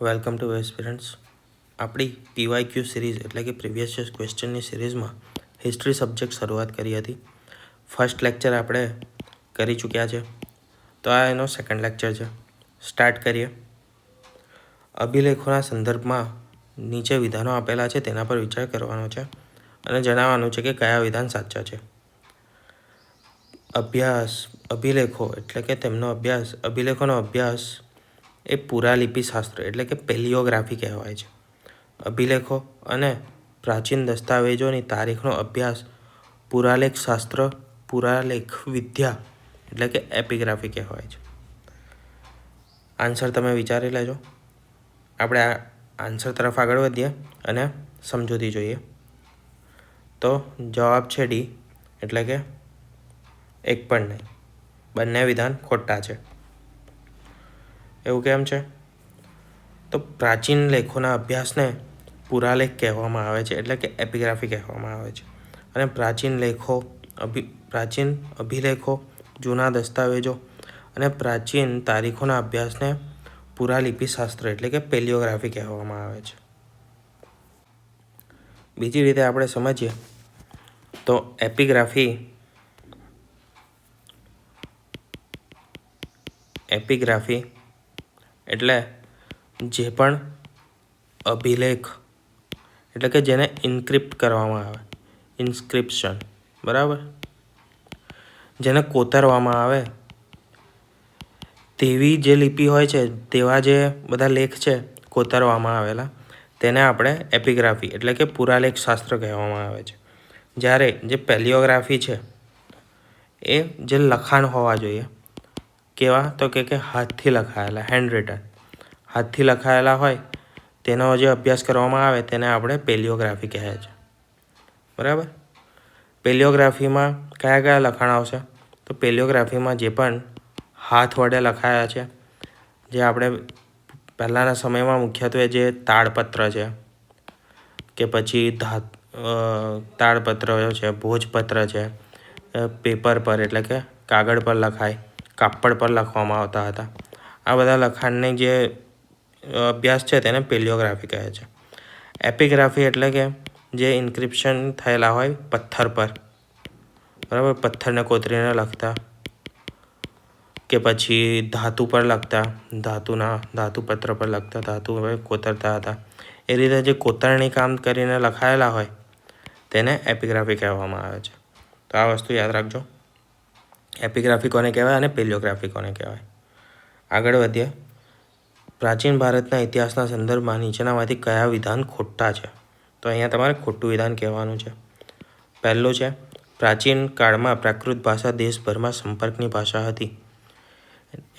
Welcome to aspirants. આપણી PYQ series એટલે કે પ્રીવિયસ યર્સ ક્વેશ્ચનની સિરીઝમાં હિસ્ટ્રી સબ્જેક્ટ શરૂઆત કરી હતી. ફર્સ્ટ લેક્ચર આપણે કરી ચૂક્યા છે, તો આ એનો સેકન્ડ લેક્ચર છે. સ્ટાર્ટ કરીએ. અભિલેખોના સંદર્ભમાં નીચે વિધાનો આપેલા છે તેના પર વિચાર કરવાનો છે અને જણાવવાનું છે કે કયા વિધાન સાચા છે. અભિલેખો એટલે કે અભિલેખોનો અભ્યાસ એ પુરાલિપિશાસ્ત્ર એટલે કે પેલિયોગ્રાફી કહેવાય છે. અભિલેખો અને પ્રાચીન દસ્તાવેજોની તારીખનો અભ્યાસ પુરાલેખ વિદ્યા એટલે કે એપિગ્રાફી કહેવાય છે. આન્સર તમે વિચારી લેજો. આપણે આ આન્સર તરફ આગળ વધીએ અને સમજૂતી જોઈએ. તો જવાબ છે ડી એટલે કે એક પણ નહીં, બંને વિધાન ખોટા છે. એવું કેમ છે? તો પ્રાચીન લેખોના અભ્યાસને પુરાલેખ કહેવામાં આવે છે એટલે કે એપિગ્રાફી કહેવામાં આવે છે. અને પ્રાચીન અભિલેખો, જૂના દસ્તાવેજો અને પ્રાચીન તારીખોના અભ્યાસને પુરાલિપિશાસ્ત્ર એટલે કે પેલિયોગ્રાફી કહેવામાં આવે છે. બીજી રીતે આપણે સમજીએ તો એપિગ્રાફી એટલે જે પણ અભિલેખ એટલે કે જેને ઇન્ક્રિપ્ટ કરવામાં આવે, ઇન્સ્ક્રિપ્શન, બરાબર, જેને કોતરવામાં આવે તેવી જે લિપિ હોય છે, તેવા જે બધા લેખ છે કોતરવામાં આવેલા, તેને આપણે એપિગ્રાફી એટલે કે પુરાલેખ શાસ્ત્ર કહેવામાં આવે છે. જ્યારે જે પેલિયોગ્રાફી છે એ જે લખાણ હોવા જોઈએ, કેવા તો કે હાથથી લખાયેલા, હેન્ડ રિટન, હાથથી લખાયેલા હોય તેનો જે અભ્યાસ કરવામાં આવે તેને આપણે પેલિયોગ્રાફી કહે છે. બરાબર. પેલિયોગ્રાફીમાં કયા કયા લખાણ આવશે? તો પેલિયોગ્રાફીમાં જે પણ હાથ વડે લખાયા છે, જે આપણે પહેલાંના સમયમાં મુખ્યત્વે જે તાડપત્ર છે કે પછી તાડપત્ર છે, ભોજપત્ર છે, પેપર પર એટલે કે કાગળ પર લખાય, કાપડ પર લખવામાં આવતા હતા, આ બધા લખાણની જે અભ્યાસ છે તેને પેલિયોગ્રાફી કહે છે. એપિગ્રાફી એટલે કે જે ઇન્ક્રિપ્શન થયેલા હોય પથ્થર પર, બરાબર, પથ્થરને કોતરીને લખતા કે પછી ધાતુ પર લખતા, ધાતુપત્ર પર લખતા, ધાતુ કોતરતા હતા, એ રીતે જે કોતરણી કામ કરીને લખાયેલા હોય તેને એપિગ્રાફી કહેવામાં આવે છે. તો આ વસ્તુ યાદ રાખજો. એપિગ્રાફી કોને કહેવાય અને પેલિયોગ્રાફી કોને કહેવાય. આગળ વધીએ. પ્રાચીન ભારતના ઇતિહાસના સંદર્ભમાં નીચેનામાંથી કયા વિધાન ખોટા છે? તો અહીંયા તમારે ખોટું વિધાન કહેવાનું છે. પહેલું છે, પ્રાચીન કાળમાં પ્રાકૃત ભાષા દેશભરમાં સંપર્કની ભાષા હતી,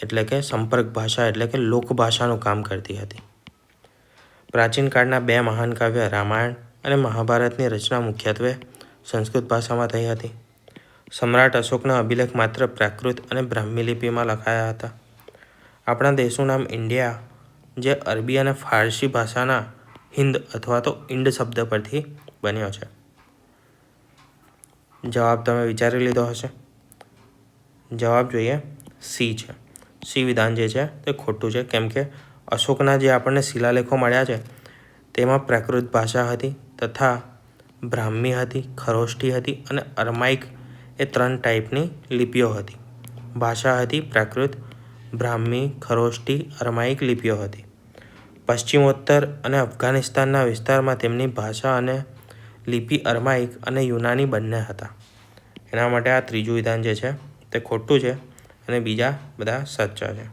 એટલે કે સંપર્ક ભાષા એટલે કે લોકભાષાનું કામ કરતી હતી. પ્રાચીન કાળના બે મહાન કાવ્ય રામાયણ અને મહાભારતની રચના મુખ્યત્વે સંસ્કૃત ભાષામાં થઈ હતી. સમ્રાટ અશોકના અભિલેખ માત્ર પ્રાકૃત અને બ્રાહ્મી લિપિમાં લખાયા હતા. આપણા દેશનું નામ ઇન્ડિયા જે અરબી અને ફારસી ભાષાના હિન્દ અથવા તો ઇન્ડ શબ્દ પરથી બન્યો છે. જવાબ તમે વિચારી લીધો હશે. જવાબ જોઈએ સી છે. સી વિધાન જે છે તે ખોટું છે, કેમ કે અશોકના જે આપણને શિલાલેખો મળ્યા છે તેમાં પ્રાકૃત ભાષા હતી તથા બ્રાહ્મી હતી, ખરોષ્ઠી હતી અને અરમાઇક એ 3 ટાઈપની લિપિઓ હતી. ભાષા હતી પ્રાકૃત, બ્રાહ્મી, ખરોષ્ઠી, અરમાઇક લિપિઓ હતી. પશ્ચિમોત્તર અને અફઘાનિસ્તાનના વિસ્તારમાં તેમની ભાષા અને લિપિ અરમાઇક અને યુનાની બંને હતા. એના માટે આ ત્રીજું વિધાન જે છે તે ખોટું છે અને બીજા બધા સાચા છે.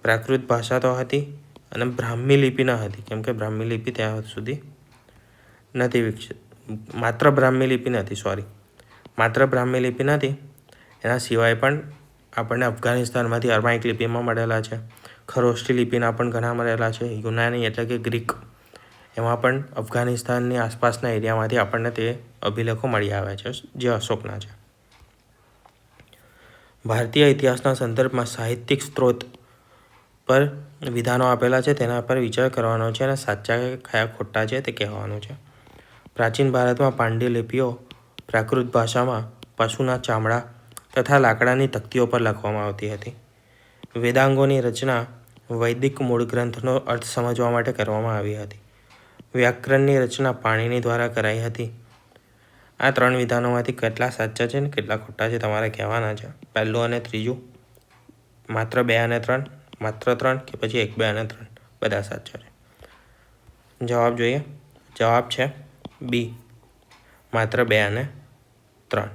પ્રાકૃત ભાષા તો હતી અને બ્રાહ્મી લિપિ ન હતી, કેમ કે બ્રાહ્મી લિપિ ત્યાં સુધી નથી વિકસિત. માત્ર બ્રાહ્મી લિપિ નથી. એના સિવાય પણ આપણને અફઘાનિસ્તાનમાંથી અરમાઇક લિપિમાં મળેલા છે. ખરોષ્ઠી લિપિના પણ ઘણા મળેલા છે. યુનાની એટલે કે ગ્રીક, એમાં પણ અફઘાનિસ્તાનની આસપાસના એરિયામાંથી આપણને તે અભિલેખો મળી આવ્યા છે જે અશોકના છે. ભારતીય ઇતિહાસના સંદર્ભમાં સાહિત્યિક સ્ત્રોત પર વિધાનો આપેલા છે, તેના પર વિચાર કરવાનો છે અને સાચા કયા ખોટા છે તે કહેવાનું છે. પ્રાચીન ભારતમાં પાંડ્યલિપિઓ પ્રાકૃત ભાષામાં પશુના ચામડા તથા લાકડાની તકતીઓ પર લખવામાં આવતી હતી. વેદાંગોની રચના વૈદિક મૂળ ગ્રંથનો અર્થ સમજવા માટે કરવામાં આવી હતી. વ્યાકરણની રચના પાણીની દ્વારા કરાઈ હતી. આ 3 વિધાનોમાંથી કેટલા સાચા છે અને કેટલા ખોટા છે તમારે કહેવાના છે. પહેલું અને ત્રીજું, માત્ર 2 અને 3, માત્ર 3 કે પછી 1, 2 અને 3 બધા સાચા છે. જવાબ જોઈએ. જવાબ છે બી, માત્ર 2 અને 3.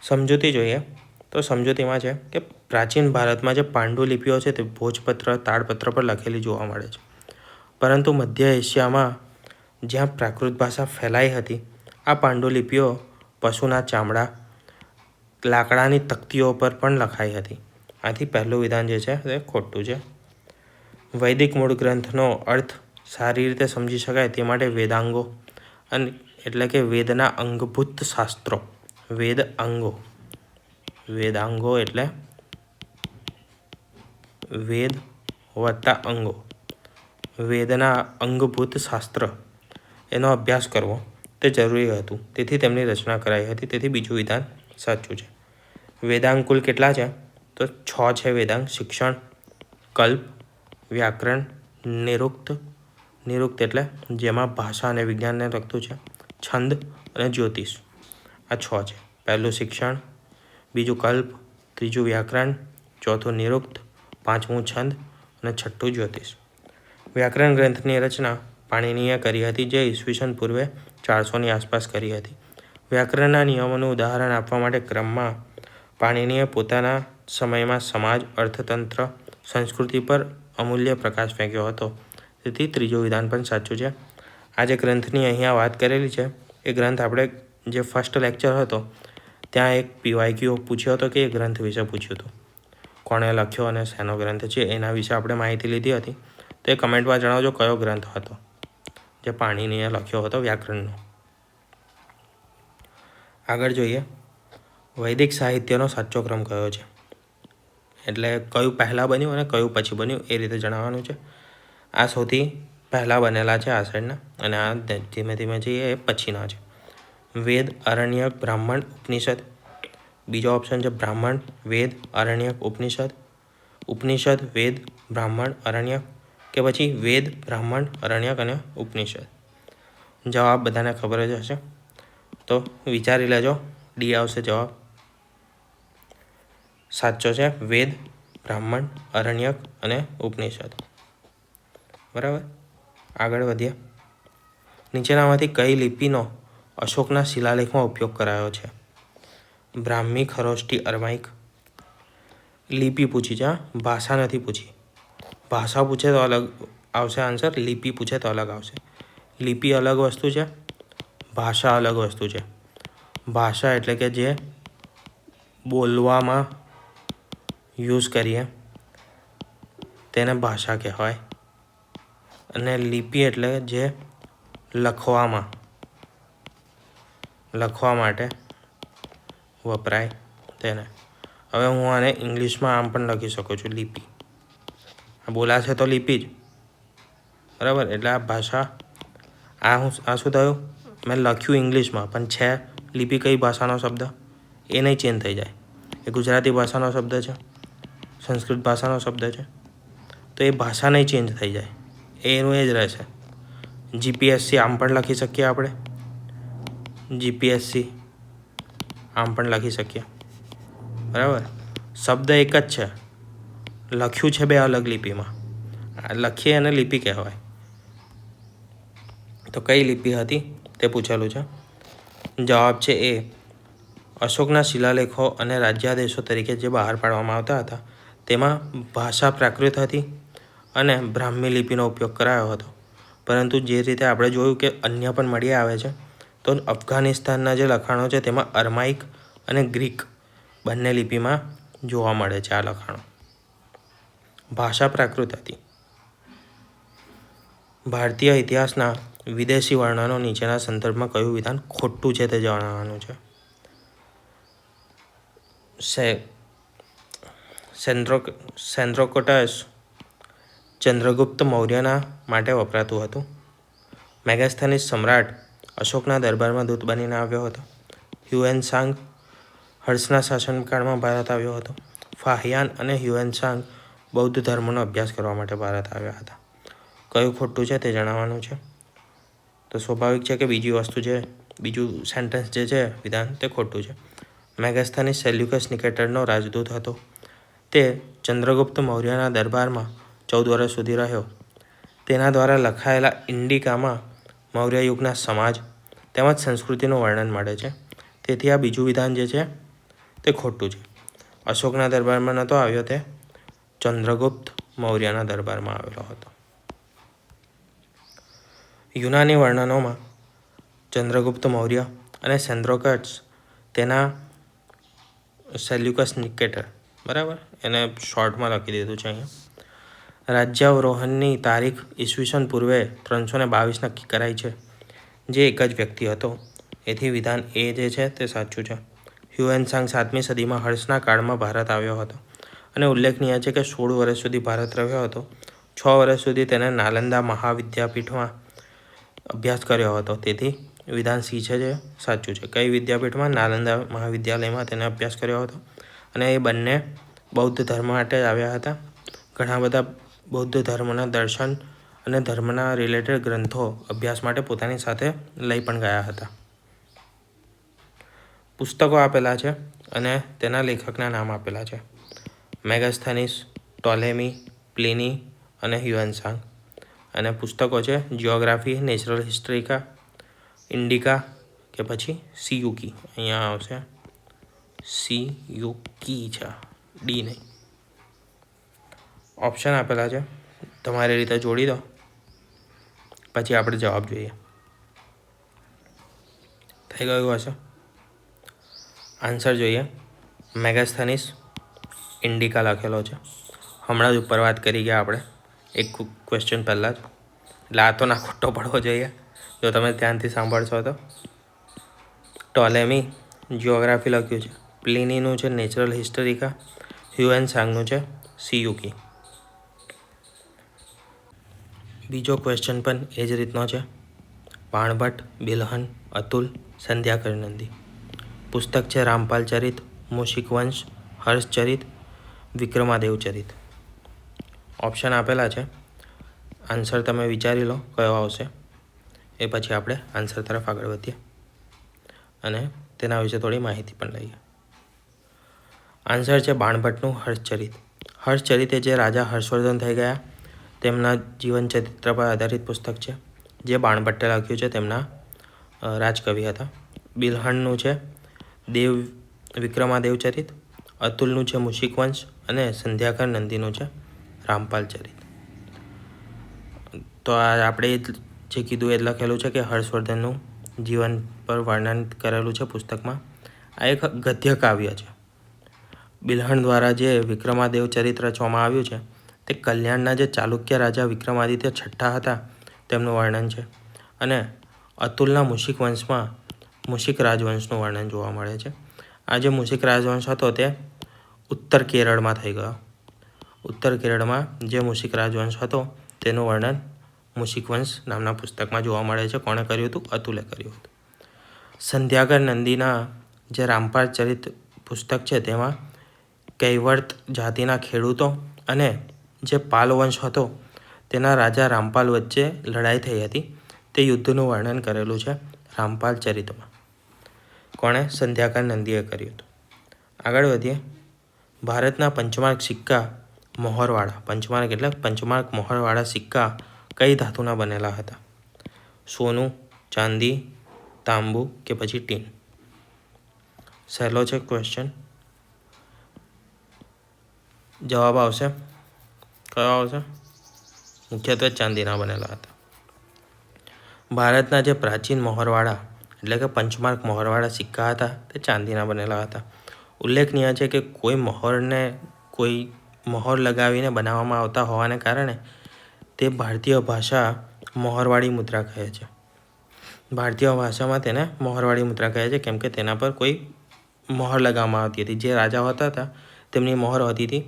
સમજૂતી જોઈએ તો સમજૂતીમાં છે કે પ્રાચીન ભારતમાં જે પાંડુલિપિઓ છે તે ભોજપત્ર, તાડપત્ર પર લખેલી જોવા મળે છે. પરંતુ મધ્ય એશિયામાં જ્યાં પ્રાકૃત ભાષા ફેલાઈ હતી, આ પાંડુલિપિઓ પશુના ચામડા, લાકડાની તકતીઓ પર પણ લખાઈ હતી. આથી પહેલું વિધાન જે છે તે ખોટું છે. વૈદિક મૂળ ગ્રંથનો અર્થ સારી રીતે સમજી શકાય તે માટે વેદાંગો અને એટલે કે વેદના અંગભૂત શાસ્ત્રો, વેદાંગો એટલે વેદ વત્તા અંગો, વેદના અંગભૂત શાસ્ત્ર એનો અભ્યાસ કરવો તે જરૂરી હતું. તેથી તેમની રચના કરાઈ હતી. તેથી બીજું વિધાન સાચું છે. વેદાંગ કુલ કેટલા છે? તો 6 છે વેદાંગ. શિક્ષણ, કલ્પ, વ્યાકરણ, નિરુક્ત એટલે જેમાં ભાષા અને વિજ્ઞાનને લગતું છે, છંદ અને જ્યોતિષ. આ 6 છે. પહેલું શિક્ષણ, બીજું કલ્પ, ત્રીજું વ્યાકરણ, ચોથું નિરુક્ત, પાંચમું છંદ અને છઠ્ઠું જ્યોતિષ. વ્યાકરણ ગ્રંથની રચના પાણિનીએ કરી હતી, જે ઈસવીસન પૂર્વે 400ની આસપાસ કરી હતી. વ્યાકરણના નિયમોનું ઉદાહરણ આપવા માટે ક્રમમાં પાણિનીએ પોતાના સમયમાં સમાજ, અર્થતંત્ર, સંસ્કૃતિ પર અમૂલ્ય પ્રકાશ ફેંક્યો હતો. તેથી ત્રીજું વિધાન પણ સાચું છે. આ જે ગ્રંથની અહીંયા વાત કરેલી છે એ ગ્રંથ આપણે જે ફર્સ્ટ લેક્ચર હતો ત્યાં એક PYQ પૂછ્યો હતો કે એ ગ્રંથ વિશે પૂછ્યું હતું, કોણે લખ્યો અને શેનો ગ્રંથ છે એના વિશે આપણે માહિતી લીધી હતી. તો એ કમેન્ટમાં જણાવજો કયો ગ્રંથ હતો જે પાણિનીએ લખ્યો હતો વ્યાકરણનો. આગળ જોઈએ, વૈદિક સાહિત્યનો સાચો ક્રમ કયો છે, એટલે કયું પહેલાં બન્યું અને કયું પછી બન્યું એ રીતે જણાવવાનું છે. આ સૌથી પહેલાં બનેલા છે આ સાઈડના, અને આ ધીમે ધીમે જઈએ એ પછીના છે. વેદ, આરણ્યક, બ્રાહ્મણ, ઉપનિષદ. બીજો ઓપ્શન છે બ્રાહ્મણ, વેદ, આરણ્યક, ઉપનિષદ. ઉપનિષદ, વેદ, બ્રાહ્મણ, આરણ્યક, કે પછી વેદ, બ્રાહ્મણ, આરણ્યક અને ઉપનિષદ. જવાબ બધાને ખબર જ હશે, તો વિચારી લેજો. ડી આવશે જવાબ. સાચો છે વેદ, બ્રાહ્મણ, આરણ્યક અને ઉપનિષદ. બરાબર, આગળ વધીએ. નીચેનામાંથી કઈ લિપિનો અશોકના શિલાલેખમાં ઉપયોગ કરાયો છે? બ્રાહ્મી, ખરોષ્ઠી, અરમાઇક. લિપિ પૂછી છે, ભાષા નથી પૂછી. ભાષા પૂછે તો અલગ આવશે આન્સર, લિપિ પૂછે તો અલગ આવશે. લિપિ અલગ વસ્તુ છે, ભાષા અલગ વસ્તુ છે. ભાષા એટલે કે જે બોલવામાં યુઝ કરીએ તેને ભાષા કહેવાય, અને લિપિ એટલે જે લખવા માટે વપરાય તેને. હવે હું આને ઇંગ્લિશમાં આમ પણ લખી શકું છું, લિપિ. આ બોલાશે તો લિપિ જ, બરાબર. એટલે આ ભાષા, આ શું થયું, મેં લખ્યું ઇંગ્લિશમાં પણ છે લિપિ કઈ ભાષાનો શબ્દ એ નહીં ચેન્જ થઈ જાય. એ ગુજરાતી ભાષાનો શબ્દ છે, સંસ્કૃત ભાષાનો શબ્દ છે, તો એ ભાષા નહીં ચેન્જ થઈ જાય, એનું એ જ રહેશે. જીપીએસસી આમ પણ લખી શકીએ આપણે, જીપીએસસી આમ પણ લખી શકીએ, બરાબર. શબ્દ એક જ છે, લખ્યું છે બે અલગ લિપિમાં. લખીએ અને લિપિ કહેવાય. તો કઈ લિપિ હતી તે પૂછેલું છે. જવાબ છે એ. અશોકના શિલાલેખો અને રાજ્યાદેશો તરીકે જે બહાર પાડવામાં આવતા હતા તેમાં ભાષા પ્રાકૃત હતી અને બ્રાહ્મી લિપિનો ઉપયોગ કરાયો હતો. પરંતુ જે રીતે આપણે જોયું કે અન્ય પણ મળી આવે છે, તો અફઘાનિસ્તાનના જે લખાણો છે તેમાં અરમાઇક અને ગ્રીક બંને લિપિમાં જોવા મળે છે આ લખાણો. ભાષા પ્રાકૃત હતી. ભારતીય ઇતિહાસના વિદેશી વર્ણનો નીચેના સંદર્ભમાં કયું વિધાન ખોટું છે તે જણાવવાનું છે. સેન્ડ્રોકોટસ ચંદ્રગુપ્ત મૌર્યના માટે વપરાતું હતું. મેગાસ્થનીસ સમ્રાટ અશોકના દરબારમાં દૂત બનીને આવ્યો હતો. હ્યુએન સાંગ હર્ષના શાસનકાળમાં ભારત આવ્યો હતો. ફાહિયાન અને હ્યુએનસાંગ બૌદ્ધ ધર્મનો અભ્યાસ કરવા માટે ભારત આવ્યા હતા. કયું ખોટું છે તે જણાવવાનું છે. તો સ્વાભાવિક છે કે બીજું સેન્ટેન્સ જે છે વિધાન તે ખોટું છે. મેગાસ્થાનીસ સેલ્યુકસ નિકેટરનો રાજદૂત હતો. તે ચંદ્રગુપ્ત મૌર્યના દરબારમાં 14 વર્ષ સુધી રહ્યો. તેના દ્વારા લખાયેલા ઇન્ડિકામાં મૌર્ય યુગના સમાજ તેમજ સંસ્કૃતિનું વર્ણન મળે છે. તેથી આ બીજું વિધાન જે છે તે ખોટું છે. અશોકના દરબારમાં નહોતો આવ્યો, તે ચંદ્રગુપ્ત મૌર્યના દરબારમાં આવેલો હતો. યુનાની વર્ણનોમાં ચંદ્રગુપ્ત મૌર્ય અને સેન્દ્રોકટ્સ તેના સેલ્યુકસ નિકેટર, બરાબર, એને શોર્ટમાં લખી દીધું છે અહીંયા. રાજ્યાવરોહણની તારીખ ઈસવીસન પૂર્વે 322 નક્કી કરાઈ છે, જે એક જ વ્યક્તિ હતો. એથી વિધાન એ જે છે તે સાચું છે. હ્યુએનસાંગ 7મી સદીમાં હર્ષના કાળમાં ભારત આવ્યો હતો અને ઉલ્લેખનીય છે કે 16 વર્ષ સુધી ભારત રહ્યો હતો. 6 વર્ષ સુધી તેને નાલંદા મહાવિદ્યાપીઠમાં અભ્યાસ કર્યો હતો. તેથી વિધાન સી છે જે સાચું છે. કઈ વિદ્યાપીઠમાં? નાલંદા મહાવિદ્યાલયમાં તેને અભ્યાસ કર્યો હતો. અને એ બંને બૌદ્ધ ધર્મ માટે આવ્યા હતા. ઘણા બધા બૌદ્ધ ધર્મના દર્શન અને ધર્મના રિલેટેડ ગ્રંથો અભ્યાસ માટે પોતાની સાથે લઈ પણ ગયા હતા. પુસ્તકો આપેલા છે અને તેના લેખકના નામ આપેલા છે. મેગાસ્થાનીસ, ટોલેમી, પ્લિની અને હ્યુએનસાંગ. અને પુસ્તકો છે જિયોગ્રાફી, નેચરલ હિસ્ટ્રિકા, ઇન્ડિકા કે પછી સિયુકી. અહીંયા આવશે સિયુકી છે, ડી નહીં. ઓપ્શન આપેલા છે, તમારી રીતે જોડી દો, પછી આપણે જવાબ જોઈએ. થઈ ગયું હશે. આન્સર જોઈએ. મેગાસ્થાનીસ, ઇન્ડિકા લખેલો છે. હમણાં જ ઉપર વાત કરી ગયા આપણે એક ક્વેશ્ચન પહેલાં જ, એટલે આ તો ના ખોટો પડવો જોઈએ જો તમે ધ્યાનથી સાંભળશો તો. ટોલેમી જિયોગ્રાફી લખ્યું છે. પ્લિનીનું છે નેચરલ હિસ્ટોરિકા. હ્યુએનસાંગનું છે સિયુકી. બીજો ક્વેશ્ચન પણ એ જ રીતનો છે. બાણભટ્ટ, બિલહન, અતુલ, સંધ્યાકર નંદી. પુસ્તક છે રામપાલ ચરિત, મૂષિક વંશ, હર્ષચરિત, વિક્રમાદેવ ચરિત. ઓપ્શન આપેલા છે. આન્સર તમે વિચારી લો કયો આવશે, એ પછી આપણે આન્સર તરફ આગળ વધીએ અને તેના વિશે થોડી માહિતી પણ લઈએ. આન્સર છે બાણભટ્ટનું હર્ષચરિત. હર્ષચરિત એ જે રાજા હર્ષવર્ધન થઈ ગયા તેમના જીવન ચરિત્ર પર આધારિત પુસ્તક છે, જે બાણભટ્ટે લખ્યું છે. તેમના રાજકવિ હતા. બિલહણનું છે વિક્રમાદેવ ચરિત. અતુલનું છે મૂષિક વંશ અને સંધ્યાકર નંદીનું છે રામપાલ ચરિત. તો આ આપણે જે કીધું એ લખેલું છે કે હર્ષવર્ધનનું જીવન પર વર્ણન કરેલું છે પુસ્તકમાં. આ એક ગદ્ય કાવ્ય છે. બિલહણ દ્વારા જે વિક્રમાદેવ ચરિત રચવામાં આવ્યું છે તે કલ્યાણના જે ચાલુક્ય રાજા વિક્રમાદિત્ય છઠ્ઠા હતા તેમનું વર્ણન છે. અને અતુલના મૂષિક વંશમાં મૂષિક રાજવંશનું વર્ણન જોવા મળે છે. આ જે મૂષિક રાજવંશ હતો તે ઉત્તર કેરળમાં થઈ ગયો. ઉત્તર કેરળમાં જે મૂષિક રાજવંશ હતો તેનું વર્ણન મૂષિક વંશ નામના પુસ્તકમાં જોવા મળે છે. કોણે કર્યું હતું? અતુલે કર્યું હતું. સંધ્યાકર નંદીના જે રામપાલ ચરિત પુસ્તક છે તેમાં કૈવર્ત જાતિના ખેડૂતો અને જે પાલ વંશ હતો તેના રાજા રામપાલ વચ્ચે લડાઈ થઈ હતી તે યુદ્ધનું વર્ણન કરેલું છે રામપાલ ચરિતમાં. કોણે? સંધ્યાકર નંદીએ કર્યું હતું. આગળ વધીએ. ભારતના પંચમાર્ક સિક્કા મોહરવાળા, પંચમાર્ક એટલે પંચમાર્ક મોહરવાળા સિક્કા કઈ ધાતુના બનેલા હતા? સોનું, ચાંદી, તાંબુ કે પછી ટીન? સહેલો છે ક્વેશ્ચન. જવાબ આવશે કયો આવશે? મુખ્યત્વે ચાંદીના બનેલા હતા. ભારતના જે પ્રાચીન મોહરવાળા એટલે કે પંચમાર્ક મોહરવાળા સિક્કા હતા તે ચાંદીના બનેલા હતા. ઉલ્લેખનીય છે કે કોઈ મોહર લગાવીને બનાવવામાં આવતા હોવાને કારણે તે ભારતીય ભાષા મોહરવાળી મુદ્રા કહે છે. ભારતીય ભાષામાં તેને મોહરવાળી મુદ્રા કહે છે કેમ કે તેના પર કોઈ મોહર લગાવવામાં આવતી હતી. જે રાજાઓ હતા તેમની મોહર હોતી હતી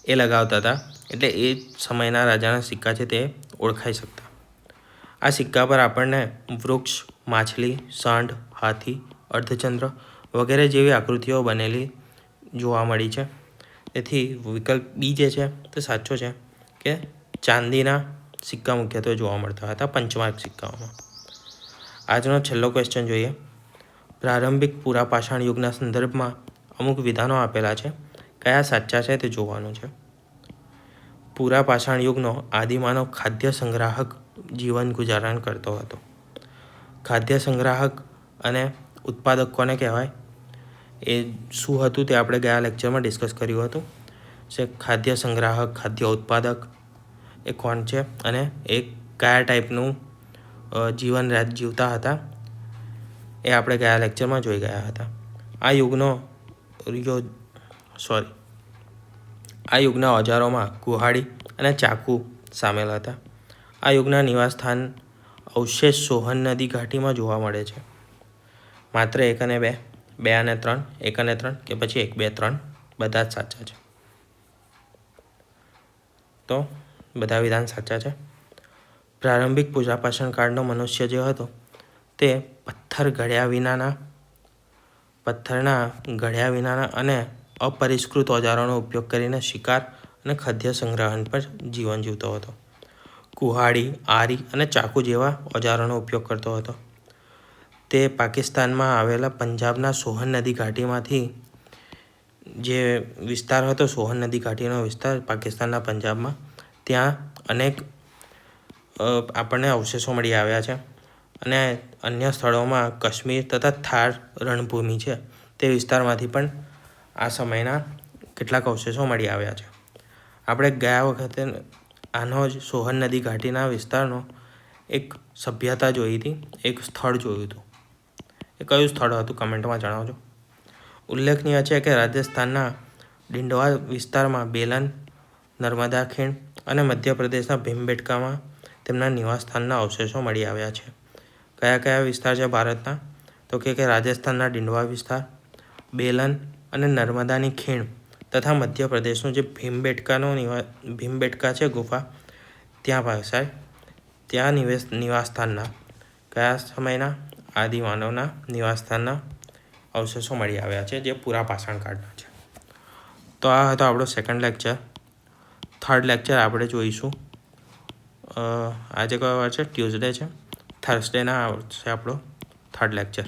એ લગાવતા હતા, એટલે એ સમયના રાજાના સિક્કા છે તે ઓળખાઈ શકતા. આ સિક્કા પર આપણને વૃક્ષ, માછલી, સાંઢ, હાથી, અર્ધચંદ્ર વગેરે જેવી આકૃતિઓ બનેલી જોવા મળી છે. એથી વિકલ્પ બી જે છે તે સાચો છે કે ચાંદીના સિક્કા મુખ્યત્વે જોવા મળતા હતા પંચમાર્ક સિક્કાઓમાં. આજનો છેલ્લો ક્વેશ્ચન જોઈએ. પ્રારંભિક પૂરા પાષાણ યુગના સંદર્ભમાં અમુક વિધાનો આપેલા છે, કયા સાચા છે તે જોવાનું છે. પૂરા પાષાણ યુગનો આદિમાનવ ખાદ્ય સંગ્રાહક જીવન ગુજારણ કરતો હતો. ખાદ્ય સંગ્રાહક અને ઉત્પાદક કોને કહેવાય એ શું હતું તે આપણે ગયા લેક્ચરમાં ડિસ્કસ કર્યું હતું. ખાદ્ય સંગ્રાહક, ખાદ્ય ઉત્પાદક એ કોણ છે અને એ કયા ટાઈપનું જીવન જીવતા હતા એ આપણે ગયા લેક્ચરમાં જોઈ ગયા હતા. આ યુગના ઓજારોમાં કુહાડી અને ચાકુ સામેલ હતા. આ યુગના નિવાસસ્થાન અવશેષ સોહન નદી ઘાટીમાં જોવા મળે છે. માત્ર 1 અને 2, 2 અને 3, 1 અને 3 કે પછી 1, 2, 3 બધા જ સાચા છે. તો બધા વિધાન સાચા છે. પ્રારંભિક પૂરા પાષાણ કાળનો મનુષ્ય જે હતો તે પથ્થરના ઘડ્યા વિનાના અને અપરિષ્કૃત ઓજારોનો ઉપયોગ કરીને શિકાર અને ખાદ્ય સંગ્રહણ પર જીવન જીવતો હતો. કુહાડી, આરી અને ચાકુ જેવા ઓજારોનો ઉપયોગ કરતો હતો. તે પાકિસ્તાનમાં આવેલા પંજાબના સોહન નદી ઘાટીમાંથી જે વિસ્તાર હતો, સોહન નદી ઘાટીનો વિસ્તાર પાકિસ્તાનના પંજાબમાં, ત્યાં અનેક આપણને અવશેષો મળી આવ્યા છે. અને અન્ય સ્થળોમાં કાશ્મીર તથા થાર રણભૂમિ છે તે વિસ્તારમાંથી પણ આ સમયના કેટલાક અવશેષો મળી આવ્યા છે. આપણે ગયા વખતે આનો જ સોહન નદી ઘાટીના વિસ્તારનો એક સભ્યતા જોઈ હતી, એક સ્થળ જોયું હતું. એ કયું સ્થળ હતું કમેન્ટમાં જણાવજો. ઉલ્લેખનીય છે કે રાજસ્થાનના ડિંડવા વિસ્તારમાં બેલન, નર્મદા ખીણ અને મધ્યપ્રદેશના ભીમબેટકામાં તેમના નિવાસસ્થાનના અવશેષો મળી આવ્યા છે. કયા કયા વિસ્તાર છે ભારતના? તો કે રાજસ્થાનના ડિંડવા વિસ્તાર, બેલન અને નર્મદાની ખીણ તથા મધ્યપ્રદેશનું જે ભીમબેટકા છે ગુફા, ત્યાં નિવાસસ્થાનના કયા સમયના આદિમાનવના નિવાસસ્થાનના અવશેષો મળી આવ્યા છે જે પૂરા પાષાણ કાળના છે. તો આ હતો આપણો સેકન્ડ લેક્ચર. થર્ડ લેક્ચર આપણે જોઈશું. આજે કયો વાર છે? ટ્યુઝડે છે. થર્સડેના આવશે આપણો થર્ડ લેક્ચર.